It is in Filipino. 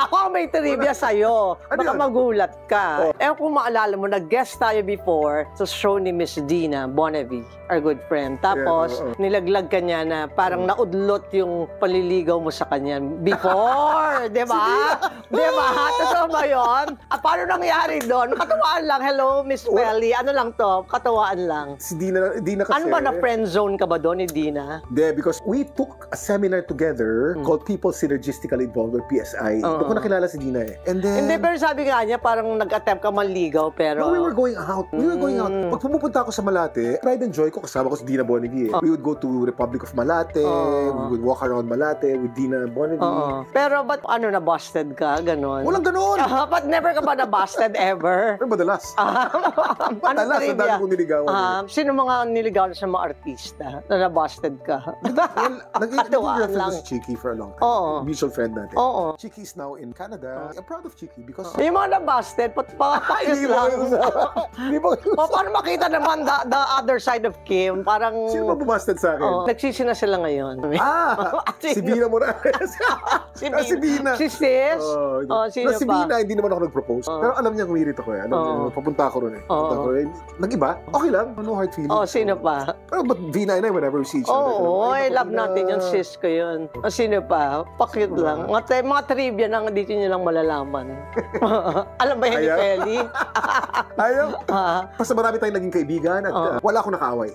Ako ang may trivia sa'yo. Ano Baka yun? magulat ka. Oh. Eh kung maalala mo, nag-guest tayo before sa show ni Miss Dina Bonavie, our good friend. Tapos, nilaglag ka niya na parang naudlot yung paliligaw mo sa kanya before. Di ba? Di ba? Totoo ba yun? Paano nangyari doon? Katawaan lang. Hello, Miss Pelly. Ano lang to? Katawaan lang. Si Dina kasi. Ano ba, na friend zone ka ba doon ni Dina? Hindi, because we took a seminar together called People Synergistically Involved or PSI. Doon ko nakilala si Dina eh. And then... Hindi, pero sabi nga niya, parang nag-attempt ka manligaw, pero... No, we were going out. We were going out. Pag pumupunta ako sa Malate, pride and joy ko, kasama ko si Dina Bonavie eh. We would go to Republic of Malate, we would walk around Malate with Dina Bonavie. Pero ba't ano, na-busted ka? Ganon? Walang ganon! But never ka ba na-busted ever? Pero madalas. Madalas, ang dami kong niligawan. Sino mga niligawan sa mga artista na na-busted ka? Well, nag-girlfriend lang. ko si Chiki for a long time. Oo. Mutual friend natin. Oo. Chiki is now in Canada. I'm proud of Chiki because... Yung mga na-busted, pakit Hindi ba lang. Hindi ba Paano makita naman the other side of Kim? Parang... Sino ba bumasted sa akin? Nagsisi na sila ngayon. Si Bina Morales. Si Bina. Si Sis? Sino Si pa? Bina, hindi naman ako nag-propose. Pero alam niya humirit ako eh. Alam niya, papunta ako ron eh. Nag-iba? Okay lang. No hard feelings. Sino pa? Pero but Vina and I, whenever we see each other. Love natin yung sis ko yun. Sino pa? Pakit lang. Mga trivia na dito nyo lang malalaman. Alam ba yan ni Pelly? Ayaw. Basta marami tayong naging kaibigan at wala akong nakaaway.